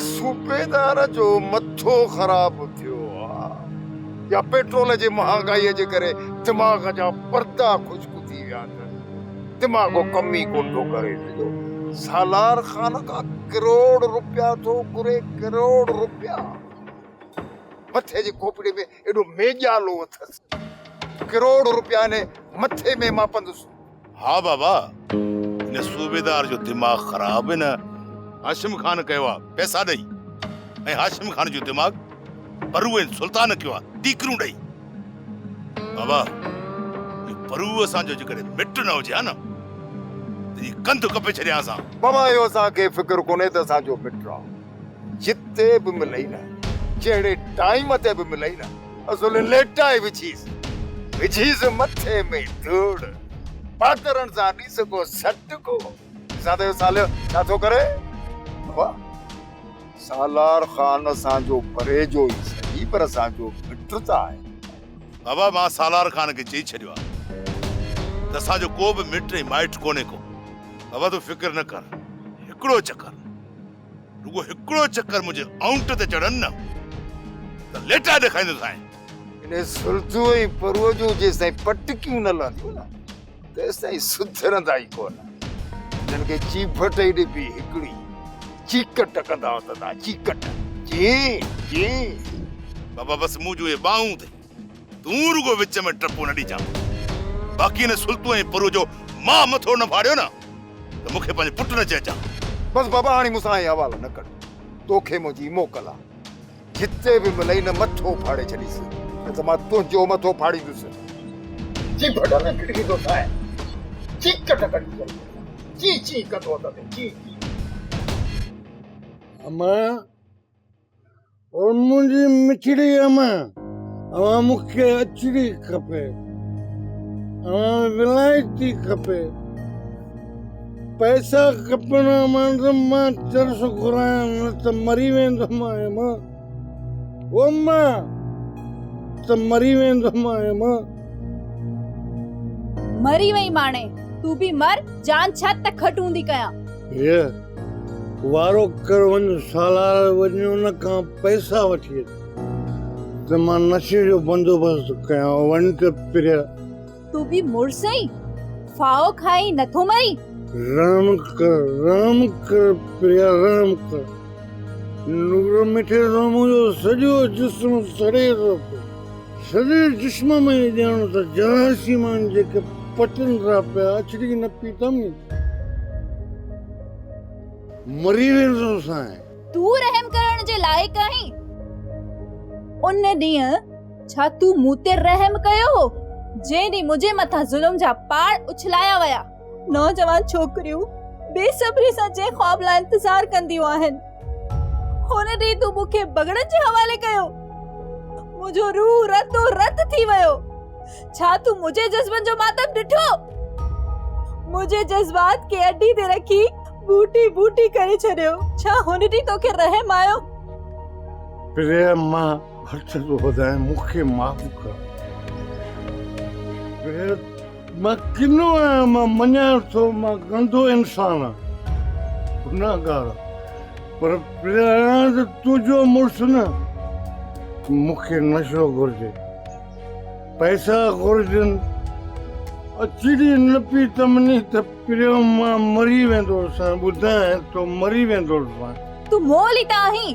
सूबेदार जो मथो ख़राब थियो या पेट्रोल जे महंगाई जे करे दिमाग जा पर्दा खुशक थी विया दिमाग कम ही कोन थो करे सालार खान का करोड़ रुपया तो घुरे करोड़ रुपया मथे जी खोपड़ी में एडो मेजालो अथस करोड़ रुपया ने मथे में मापंदुस। हाँ बाबा इन सूबेदार जो दिमाग खराब है ना हाशिम खान कयो पैसा दई ऐं हाशिम खान जो दिमाग परुए सुल्तान कयो दीकरू दई बाबा परुअ असांजो जेकॾहिं मिट न हुजे हा न त कंध कपे छॾियां असां। बाबा इहो असांखे फिक्र कोन्हे त असांजो मिट आहे जिते बि मिलई न जहिड़े टाइम ते बि मिलई न असुल लेटाए विझीस मथे में धूड़ पातरनि सां ॾी सघो सटको असां त सालियो छा थो करे बाबा सालार खान असांजो परेजो ई सही पर असांजो मिट त आहे। बाबा मां सालार खान खे चई छॾियो आहे त असांजो को बि मिट ऐं माइट कोन्हे को। बाबा तूं फिक्र न कर हिकिड़ो चक्कर रुगो हिकिड़ो चक्कर मुंहिंजे आउंट ते चढ़नि न त लेटा ॾेखारींदुसि इन सुरतू ऐं परुअ जूं जेसिताईं पटकियूं न लहंदियूं न तेसिताईं सुधरंदा ई कोन। हिननि खे चीभट ई ॾिबी हिकिड़ी चीकट कंदा वठंदा चीकट जी जी। बाबा बसि मुंहिंजो इहे ॿाहूं ते तूं रुगो विच में टपो न ॾिजां बाक़ी हिन सुल्तू ऐं परुअ जो मां मथो न फाड़ियो न त मूंखे पंहिंजे पुट न चइजां। बसि बाबा हाणे मूंसां इहे हवाला न कर तोखे मुंहिंजी मोकल आहे जिते बि मिलई न मथो फाड़े छॾीसि न त मां तुंहिंजो मथो फाड़ींदुसि। चीभट में खिड़की थो ठाहे चीकट कढी ची ची कंदो अथई ची ची। अम्मा और मुंहिंजी मिठड़ी अम्मा अम्मा मूंखे अचरी खपे अम्मा विलायती खपे पैसा खपनि अम्मा त मां चरस घुरायां न त मरी वेंदुमि अम्मा ओ अम्मा त मरी वेंदुमि अम्मा। मरी वई माणे तू भी मर जान छा तखट हूंदी कया ये वारो कर वञ सालार वञो न खां पैसा वठी त मां नशे जो बंदोबस्त कयां वञ त पिरिया। तू भी मुड़सई फाओ खाई नथो मरी। राम कर प्रिया राम कर नुर मिठे तो मुझो सॼो जिस्म सड़े थो पियो सॼे जिस्म में ॼाण त जरासीमान जेके पटनि था पिया अचड़ी न पीतम मरी वेंदो सां। तू रहम करण जे लायक आहीं उन ॾींहुं छा तू मूं ते रहम कयो जंहिं ॾींहुं मुंहिंजे मथां ज़ुल्म जा पाड़ उछलाया विया। नौजवान छोकिरियूं बेसब्री सां जे ख्वाब लाइ इंतज़ार कंदियूं आहिनि हुन ॾींहुं तू मूंखे बगड़नि जे हवाले कयो मुंहिंजो रूह रतो रत थी वियो। छा तू मुंहिंजे जज़्बनि जो मातम ॾिठो मुंहिंजे जज़्बात खे अड्डी ते रखी बूटी बूटी करे छॾियो। छा हुन ॾींहुं तोखे रहम आयो? प्रिया मां हथ थो वधाए मूंखे माफ़ कर। प्रिया मां किनो आहियां मां मञां थो मां गंदो इंसान आहियां गुनाहगार पर प्रिया त तुंहिंजो मुड़ुसु न मूंखे नशो घुरिजे पैसा घुरिजनि अचड़ी न पीतमनी त प्रिया मां मरी वेंदुसि ॿुधाए तो मरी वेंदुसि। तू मोल ही त आहीं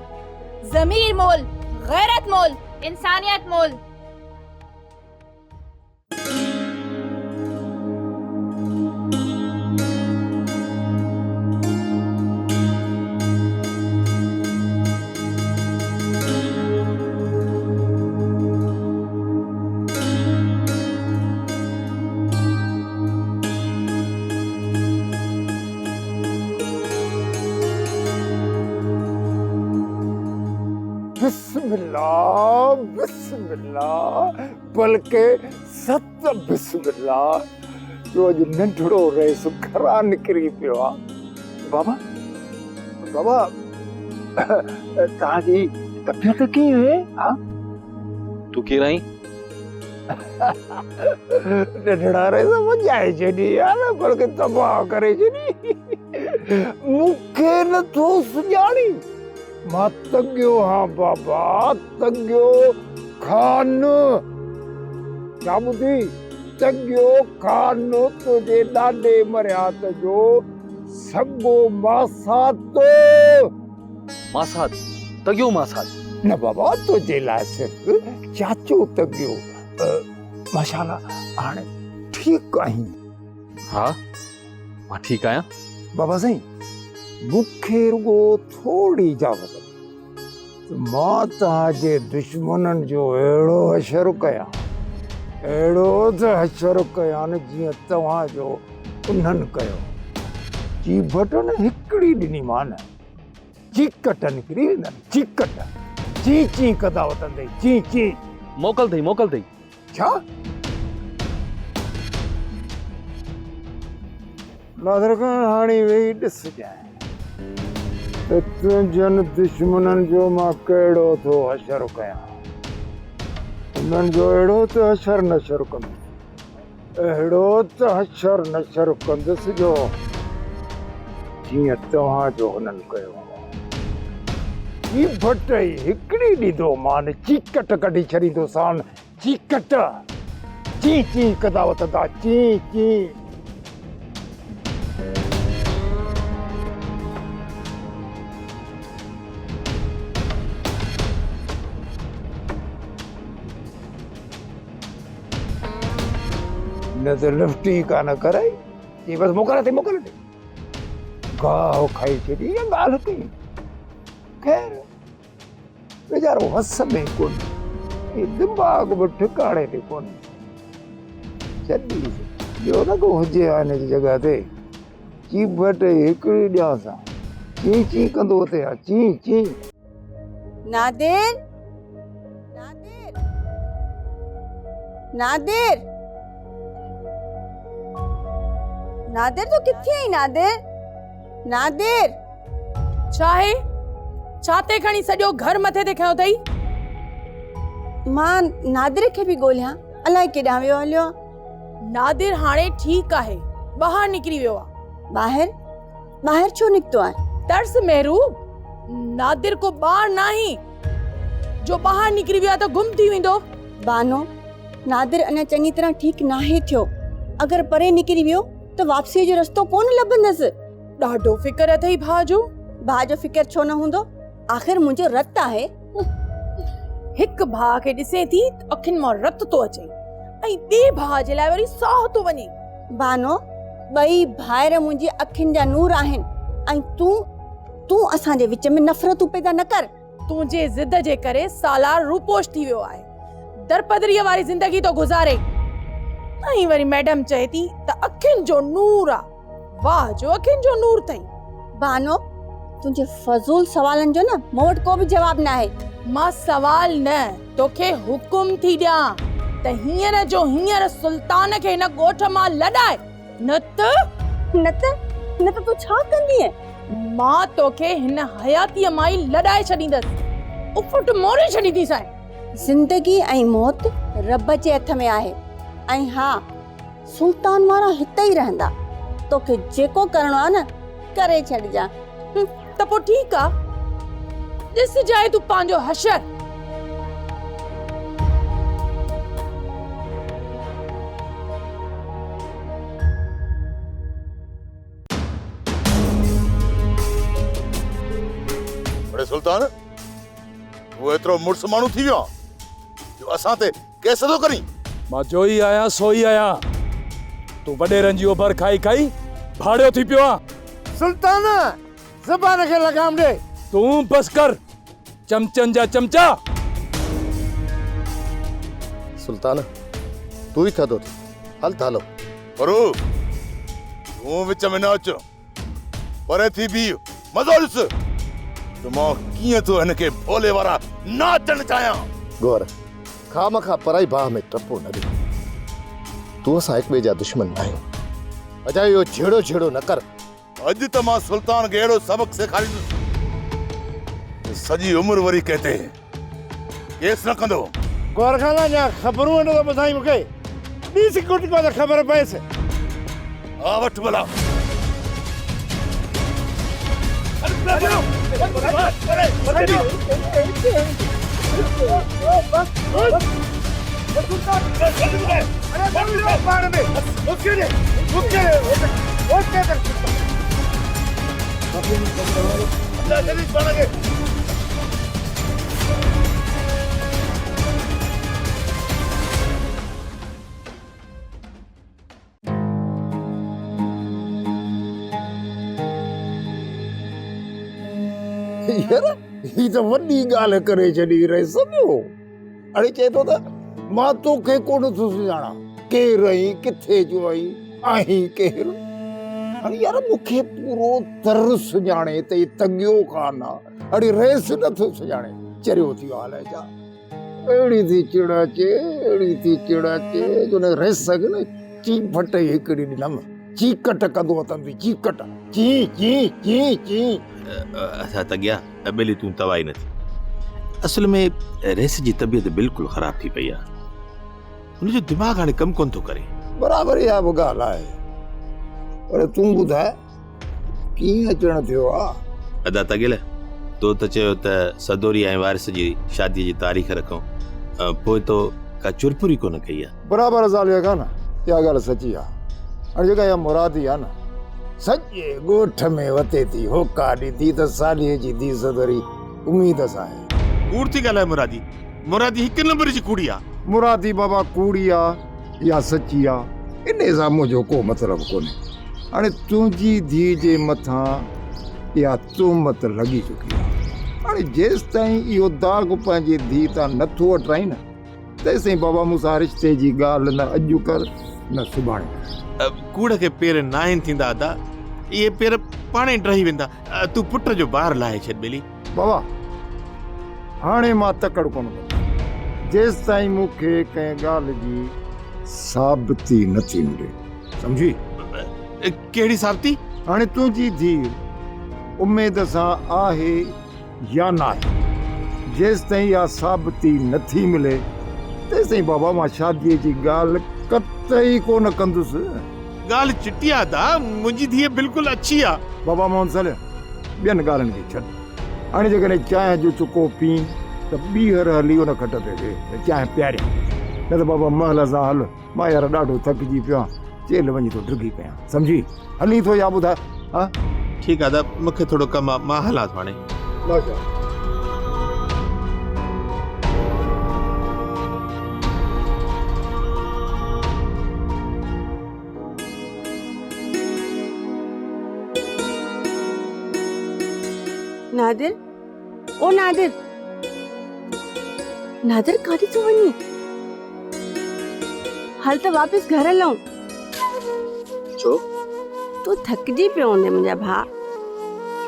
ज़मीर मोल गैरत मोल इंसानियत मोल। बिस्मिल्लाह बिस्मिल्लाह बल्कि सत बिस्मिल्लाह जो अॼु नंढड़ो रेस घरां निकिरी पियो आहे। बाबा बाबा तव्हांजी तबियत कीअं आहे? हा तू केरु आहीं? नंढड़ा रेस वॼाए छॾी यार बल्कि तबाह करे छॾी मूंखे नथो सुञाणी मां तगियो हाँ बाबा तगियो खान क्या ॿुधी तगियो खान तुंहिंजे ॾाॾे मरियात जो सॻो मासात मासाद तगियो मासाद न बाबा तुंहिंजे लाइ सिर्फ़ चाचो तगियो माशाला हाणे ठीकु आहीं हाँ मां ठीक आया बाबा साईं मूंखे रुगो थोड़ी इजाज़त मां तव्हांजे दुश्मननि जो अहिड़ो हशर कयां अहिड़ो त हशर कयां न जीअं तव्हांजो उन्हनि कयो जी बटन हिकिड़ी ॾिनी मान चिकट निकिरी वेंदनि चिकट ची ची कंदा वतंदई ची ची मोकल अथई छा नादर खान हाणे वेही ॾिसजांइ त तुंहिंजनि दुश्मननि जो मां कहिड़ो थो हशर कयां उन्हनि जो अहिड़ो त हशर नशर कंदुसि अहिड़ो त हशर नशर कंदुसि जो जीअं तव्हांजो हुननि कयो ही भटई हिकिड़ी ॾींदो मान चिकट कढी छॾींदो सान चिकट ची ची कंदा वतंदा ची ची न त लिफ्ट ई कान कराई ये बस मोकल दे गाह खाई छॾी या ॻाल्हि कई ख़ैर वीचारो हस में कोन दिमाग़ बि ठिकाणे ते कोन छॾी ॿियो न को हुजे हिन जी जॻह ते चीबट हिकिड़ी ॼां सां ची ची कंदो हुते आहे ची ची नादिर नादिर नादिर तू किथे आई नादिर नादिर चाहे छाते खणी सॼो घर मथे ते खयो अथई मां नादिर खे बि ॻोल्हियां अलाए केॾां वियो हलियो नादिर हाणे ठीकु आहे ॿाहिरि निकिरी वियो आहे ॿाहिरि छो निकितो आहे तर्स महरूब नादिर को ॿार नाही जो ॿाहिरि निकिरी वियो आहे त गुम थी वेंदो बानो नादिर अञा चङी तरह ठीकु नाहे थियो अगरि परे निकिरी वियो त वापसीअ जो रस्तो कोन लभंदसि ॾाढो फिकर अथई भाउ जो फिकर छो न हूंदो आख़िर मुंहिंजो रत आहे हिकु भाउ खे ॾिसे थी त अखियुनि मां रत थो अचे ऐं ॿिए भाउ जे लाइ वरी साह थो वञे बानो ॿई भाइर मुंहिंजी अखियुनि जा नूर आहिनि ऐं तूं असांजे विच में नफ़रतूं पैदा न कर तुंहिंजे ज़िद जे करे सालार रूपोश थी वियो आहे दरपदरीअ वारी ज़िंदगी तो गुज़ारे ऐं वरी मैडम चए थी त अखियुनि जो नूर आहे वाह जो अखियुनि जो नूर अथई बानो तुंहिंजे फज़ूल सवालनि जो न मूं वटि को बि जवाब न आहे मां सवाल न तोखे हुकुम थी ॾियां त हींअर जो हींअर सुल्तान खे हिन ॻोठ मां लॾाए न त तूं छा कंदीअ मां तोखे हिन हयातीअ मां ई लॾाए छॾींदसि उफट मोरे छॾींदीसांइ ज़िंदगी ऐं मौत रब जे हथ में आहे ऐं हा सुल्तान वारा हिते ई रहंदा तोखे जेको करणो आहे न करे छॾिजां त पोइ ठीकु आहे ॾिस जाए तूं पंहिंजो हशर बड़े सुल्तान तू एतिरो मुड़स माण्हू थी वियो जो असां ते केस थो करी मां जो ई आहियां सो ई आहियां तू वॾेरनि जी ओभर खाई भाड़ियो थी पियो आहे सुल्तान ज़बान खे लगाम ॾे तूं बस कर चमचनि जा चमचा सुल्तान तू ही थदो थी हल हलो परू तूं विच में न अचो परे थी बि मज़ो ॾिस त मां कीअं थो हिनखे भोले वारा नाचण चाहियां गौर खामखा पराई बाह में टपो न ॾे तू असां हिक ॿिए जा दुश्मन न आहियूं अजायो इहो झेड़ो झेड़ो न कर अॼु त मां सुल्तान खे अहिड़ो सबक सेखारींदुसि सॼी उम्र वरी कहते केस न कंदो गौर खाना जा ख़बरूं आहिनि त ॿुधाई मूंखे ॿी सिक्योरिटी को त ख़बर पएसि आ वठ भला यार ही तो वॾी ॻाल्हि करे छॾी रहे सॼो। अड़े चए थो त मां तोखे कोन थो सुञाणा, केरु आहीं, किथे जो आहीं केरु। अड़े यार मूंखे पूरो तर सुञाणे त ही तंगियो कान आहे। अड़े रेस नथो सुञाणे, चरियो थी वियो हाल जा। अहिड़ी थी चिड़ अचे, अहिड़ी थी चिड़ अचे जो न रेस सघे न। ची फट हिकिड़ी ॾिनमि, चीकट कंदो अथमि, चीकट ची ची ची ची। अच्छा तगिया अबेली तू तवाई न थी। असल में रेस जी तबीयत बिल्कुल खराब थी पई आहे। उनजो दिमाग़ हाणे कम कोन थो करे। बराबर इहा बि ॻाल्हि आहे, पर तूं ॿुधाए कीअं अचणु थियो आहे? अदा तगियल तो त चयो त सदोरी ऐं वारिस जी शादीअ जी तारीख़ रखूं, पोइ तो का चुरपुरी कोन कई आहे। बराबर ज़ालिया कान, इहा ॻाल्हि सची आहे। हाणे जेका इहा मुरादी आहे न, सॼे ॻोठ में वते थी होका ॾिठी त सालीअ जी धीउ सदोरी उमीद सां आहे। कूड़ थी ॻाल्हाए मुरादी, मुरादी हिकु नंबर जी कूड़ी आहे। मुरादी बाबा कूड़ी आहे या सची आहे, इन सां मुंहिंजो को मतिलबु कोन्हे। हाणे तुंहिंजी धीउ जे मथां इहा तुहमत लॻी चुकी आहे। हाणे जेसि ताईं इहो दाग़ पंहिंजे धीउ तां नथो हटाई न, तेसि ताईं बाबा मूंसां रिश्ते जी ॻाल्हि न अॼु कर न सुभाणे। कूड़ खे पेर न आहिनि थींदा अदा, इहे पेर पाणे ड्रही वेंदा। तूं पुट जो ॿार लाहे छॾ बेली। बाबा हाणे मां तकड़ कोन कंदो जेसि ताईं मूंखे कंहिं ॻाल्हि जी साबिती नथी मिले, सम्झी? कहिड़ी साबिती? हाणे तुंहिंजी धीउ उमेद सां आहे या न आहे, जेसि ताईं इहा साबिती नथी मिले तेसि ताईं बाबा मां शादीअ जी ॻाल्हि कतई कोन कंदुसि। ॻाल्हि चिटी आहे दा, मुंहिंजी धीउ बिल्कुलु अच्छी आहे। बाबा मोहन साले ॿियनि ॻाल्हियुनि खे छॾ। हाणे जेकॾहिं चांहि जो चुको पी त ॿीहर हली उन खट ते वेह त चांहि पियारियां, न त बाबा महल सां हल, मां यार ॾाढो थकिजी पियो आहियां, जेल वञी थो ड्रिगी कयां, सम्झी? हली थो या ॿुधाए? हा ठीकु आहे दा, मूंखे थोरो कमु आहे, मां हलां थो हाणे। नादिर, ओ नादिर, नादिर काथे तो वञी? हल त वापस घर हलूं। छो? तू थकजी पियो हूंदे मुंहिंजा भाउ।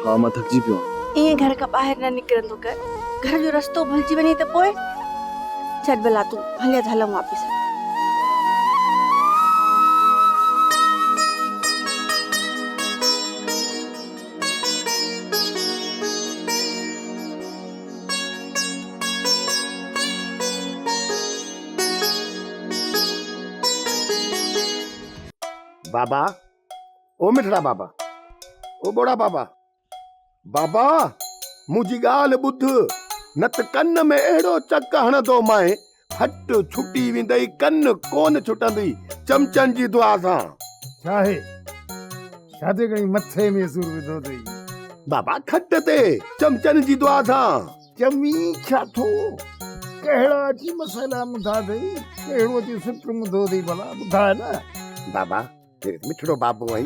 हाँ मां थकजी पियो आहियां। ईअं घर खां ॿाहिरि न निकिरंदो कर, घर जो रस्तो भुलिजी वञे त पोइ छॾ भला, तूं हलिया त हलूं वापस। बाबा, ओ मिठड़ा बाबा, ओ बोड़ा बाबा, बाबा मुंहिंजी ॻाल्हि ॿुध, न त कन में अहिड़ो चक हणंदो माए, फट छुटी वेंदई, कन कोन छुटंदी, चमचनि जी दुआ सां। छा आहे? छाते खणी मथे में सूर विधो अथई? बाबा खट ते चमचनि जी दुआ सां। चमी छा थो? कहिड़ा अची मसइला मुंधा अथई, कहिड़ो अची सुट मुंधो अथई भला, ॿुधाए न। बाबा मिठड़ो बाबू आई,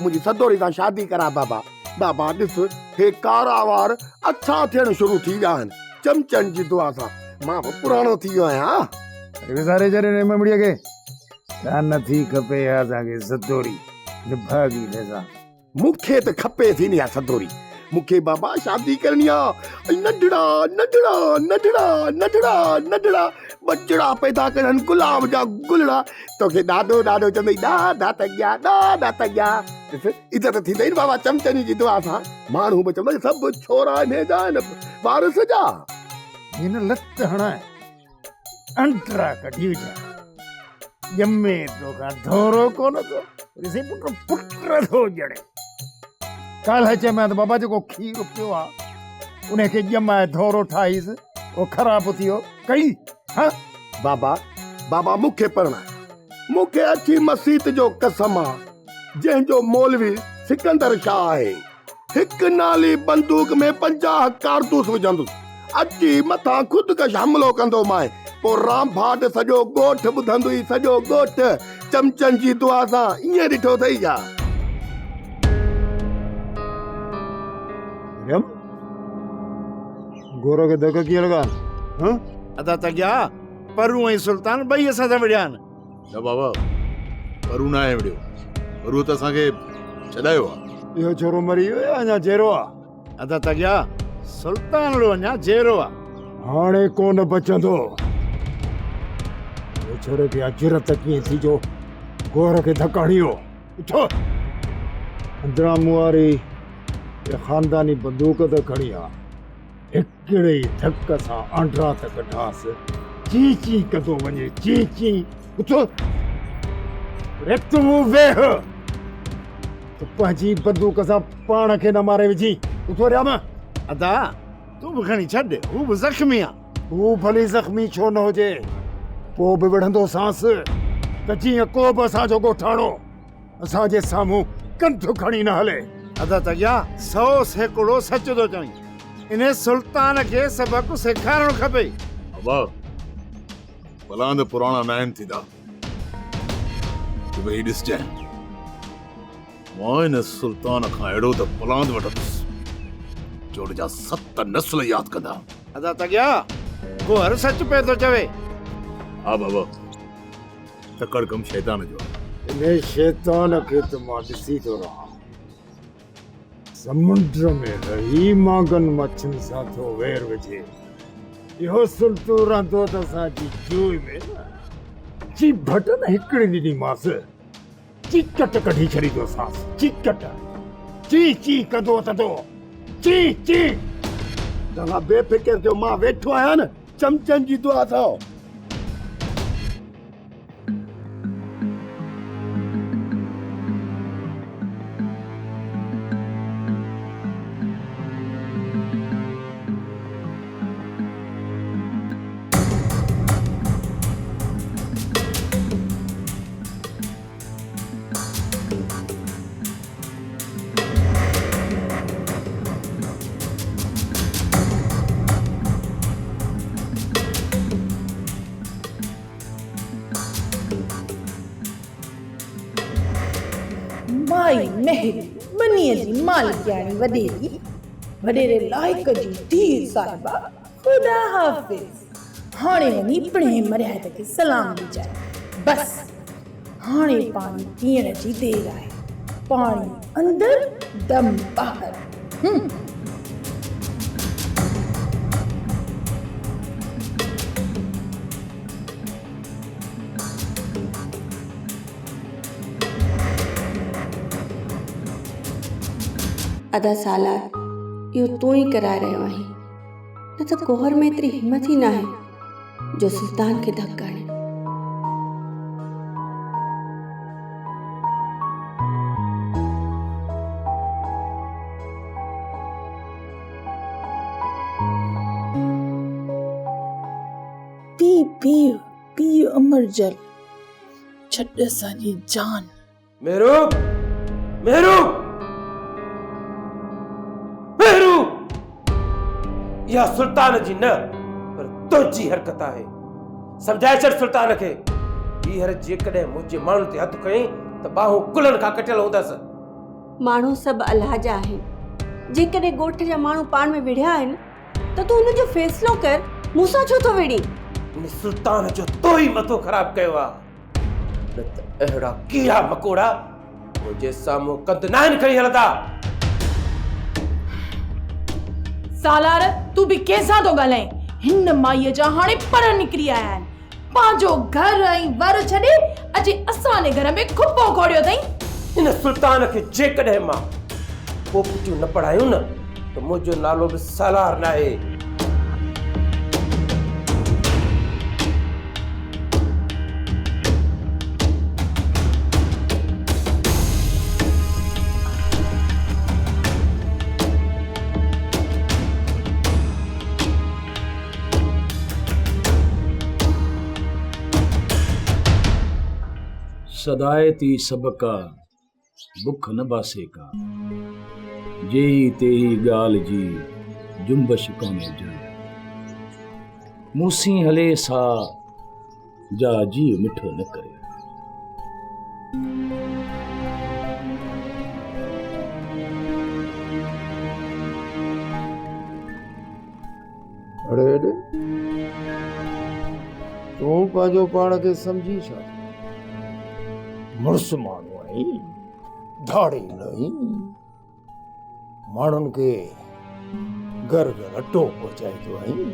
मुंहिंजी सदोरी सां शादी करा बाबा। बाबा ॾिस, हे कारा वार अच्छा थियण शुरू थी विया आहिनि, चमचनि जी दुआ सां। मां बि पुराणो थी वियो आहियां। विसारे जरे ममड़ीअ खे छा नथी खपे असांखे सदोरी भागी सां? मूंखे त खपे थी न सदोरी, मूंखे बाबा शादी करणी आहे। नंढड़ा नंढड़ा नंढड़ा नंढड़ा नंढड़ा बचड़ा पैदा करनि, गुलाब जा गुलड़ा, तोखे ॾाढो ॾाढो चवंदई ॾाढा तॻिया ॾाढा तॻिया। इज़त थींदई न बाबा चमचनि जी दुआ सां। माण्हू बि चवंदा सभु छोरा हिनजा आहिनि वारिस जा। हिन लत हणाए अंतरा कढी विझां, ॼमे तोखां थोरो कोन थो, पुट पुट थो ॼणे। काल्ह चयोमांइ त बाबा जेको खीरु पियो आहे उनखे ॼमाए थोरो ठाहीसि उहो ख़राबु थियो कई हाँ बाबा बाबा मूंखे परणाए मूंखे अची मसीत जो कसम आहे जंहिंजो मौलवी सिकंदर शाह आहे हिकु नाली बंदूक में 50 कारतूस विझंदुसि अची मथां ख़ुदकश हमिलो कंदो माए पोइ राम भाट सॼो ॻोठ ॿुधंदो ई सॼो ॻोठ चमचनि जी दुआ सां ईअं ॾिठो अथई छा गोरो खे धक कीअं लॻा हाँ अदा तॻिया परू ऐं सुल्तान ॿई असां सां विढ़िया आहिनि न बाबा परू न आहे विड़ियो परू त असांखे छॾायो आहे इहो छोरो मरी वियो या अञा जेरो आहे अदा तॻिया सुल्तान लो अञा जेरो आहे हाणे कोन बचंदो छोरे खे अजरत कीअं थी जो गोर खे धक हणियो उथो अंदरां मुआरी खानदानी बंदूक त खणी आहे हिकिड़े ई धक सां आंड्रा त कढासि ची ची कंदो वञे ची ची उथो तूं वेह त पंहिंजी बंदूक सां पाण खे न मारे विझी उथो राम अदा तूं बि खणी छॾ हू बि ज़ख़्मी आहे हू भली ज़ख़्मी छो न हुजे पोइ बि विढ़ंदो सांस त जीअं को बि असांजो ॻोठाणो असांजे साम्हूं कंधु खणी न हले अदा तॻिया 100 सैकड़ो सच थो चई इन सुल्तान खे सबक़ सेखारणु खपे बाबा बलांद पुराणा न आहिनि थींदा भई ॾिसजांइ मां हिन सुल्तान खां अहिड़ो त बलांद वठंदुसि जोड़ जा 7 नस्ल यादि कंदा अदा तॻिया को हर सच पियो थो चवे हा बाबा तकड़ कम शैतान जो इन शैतान खे त मां ॾिसी थो रहां समुंड में रही मांगन मच्छियुनि सां थो वेर विझे इहो सुल्तो रहंदो त असांजी जोइ में जी बटन हिकिड़ी ॾिनीमांसि चिकट कढी छॾींदोसांसि चिकट ची ची कंदो तंदो ची ची तव्हां बेफ़िक्र थियो मां वेठो आहियां न चमचनि जी दुआ सां माई मेहरी बनीअ जी मालिकियाणी वॾेरी वॾेरे लाइक़ जी धीअ साहिबा ख़ुदा हाफ़िज़ हाणे वञी पिणे मर्याद खे सलाम ॾिजाए बस हाणे पाणी पीअण जी देरि आहे पाणी अंदर दम ॿाहिरि अदा सालार इहो तूं ई कराए रहियो आहीं न त गोहर में एतिरी हिम्मत ई न आहे जो सुल्तान खे धक हणे पीउ अमर जल छॾ असांजी जान मेरू या सुल्तान जी न पर तुझी हरकत आहे समझाए छॾ सुल्तान खे ॿीहर जेकॾहिं मुंहिंजे माण्हू ते हथ खणी त बाहूं कुलनि खां कटियल हूंदसि माण्हू सभु अलाह जा आहिनि जेकॾहिं ॻोठ जा माण्हू पाण में विढ़िया आहिनि त तूं हुनजो फ़ैसिलो कर मूंसां छो थो विढ़ी इन सुल्तान जो तो ई मथो ख़राब कयो आहे न त अहिड़ा कीड़ा मकोड़ा मुंहिंजे साम्हूं कंद नाहिनि खणी हलंदा सालार तू बि कंहिंसां थो ॻाल्हाए हिन माईअ जा हाणे पर निकिरी आया आहिनि पंहिंजो घर ऐं वर छॾे अॼु असांजे घर में खुपो खोड़ियो अथई इन सुल्तान खे जेकॾहिं मां पोपटियूं न पढ़ायूं न त मुंहिंजो नालो बि सालार न आहे सदाए ती सबका बुख न बासे का जेई तेई गाल जी जुम्बश कोने जा मूसी हले सा जा जी मिठो न करे। अड़े अड़े तू पंहिंजो पाण खे सम्झी छा मुड़ुस माण्हू आहीं दाड़ी नहीं माण्हुनि खे घर घर अटो पहुचाईंदो आहीं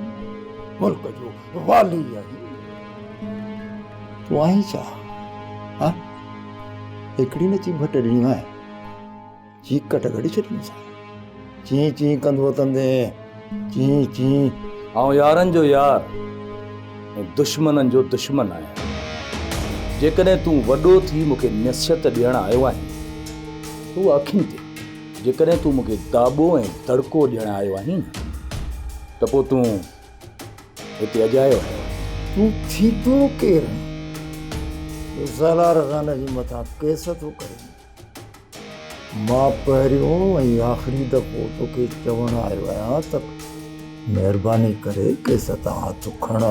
मुल्क जो वाली आहीं तूं आहीं छा हा हिकिड़ी न चीं भट ॾिनियूं आहे चीकट गड़ी छॾियूं सां चीं चीं कंदो तंदे चीं चीं आऊं यारनि जो यार ऐं दुश्मननि जो दुश्मन आहियां। जेकॾहिं तूं वॾो थी मूंखे नसीहत ॾियणु आयो आहीं तूं अखियुनि ते जेकॾहिं तूं मूंखे दाॿो ऐं दड़को ॾियणु आयो आहीं न त पोइ तूं हिते अजायो आयो तूं थी तो केरु तूं सालार ख़ान जी मथां केस थो करे मां पहिरियों ऐं आख़िरी दफ़ो तोखे चवणु आयो आहियां त महिरबानी करे केस तां हथ खण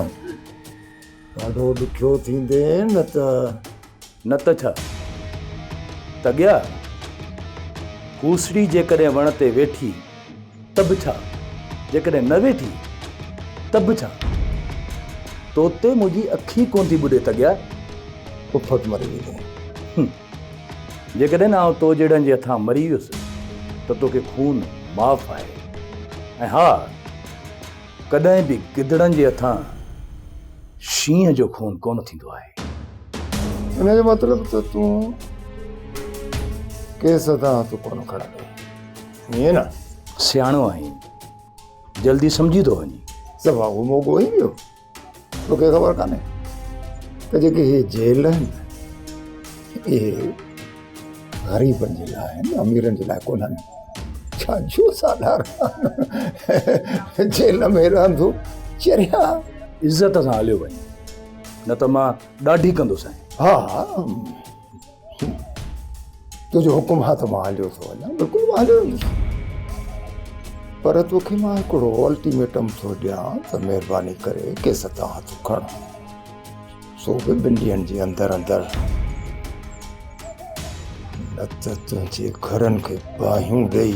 ॾाढो ॾुखियो थींदे न त छा तॻिया कूसड़ी जेकॾहिं वण ते वेठी त बि छा जेकॾहिं न वेठी त बि छा तोते मुंहिंजी अखी कोन थी ॿुॾे तॻिया उफ़त मरी वेंदे जेकॾहिं न आउं तो जहिड़नि जे हथां मरी वियुसि त तोखे खून माफ़ आहे ऐं हा कॾहिं बि गिदड़नि जे हथां शींहं जो खून कोन थींदो आहे। हिन जो मतिलबु त तूं केस तां हथ कोन खणंदे ईअं न सियाणो आहीं जल्दी सम्झी थो वञी सभा उहो मोगो ई वियो तोखे ख़बर कान्हे त जेके इहे जेल आहिनि इहे ग़रीबनि जे लाइ आहिनि अमीरनि जे लाइ कोन आहिनि छा जो साधार जेल में रहंदो चरिया इज़त सां हलियो वञे न त मां ॾाढी कंदुसि हा तुंहिंजो हुकुम हा त मां हलियो थो वञा बिल्कुलु मां हलियो वेंदुसि पर तोखे मां हिकिड़ो अल्टीमेटम थो ॾियां त महिरबानी करे केस तां हथ खण सो बि 2 ॾींहंनि जे अंदरि अंदरि न त तुंहिंजे घरनि खे बाहियूं ॾेई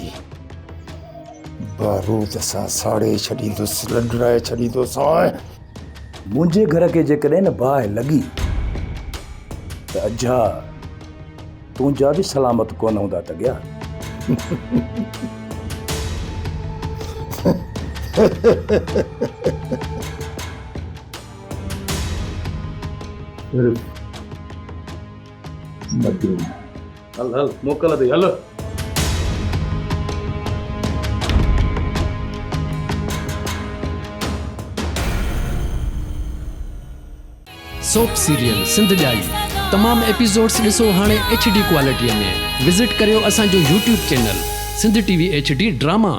बारूद सां साड़े छॾींदुसि लॾराए छॾींदुसि मुंहिंजे घर खे जेकॾहिं न बाहि लॻी त अजा तुंहिंजा बि सलामत कोन हूंदा तॻिया हल हल मोकल अथई हल सोप सीरियल सिंध जाई तमाम एपिसोड्स ॾिसो हाणे HD क्वालिटीअ में विज़िट करियो असांजो YouTube channel Sindh TV HD drama.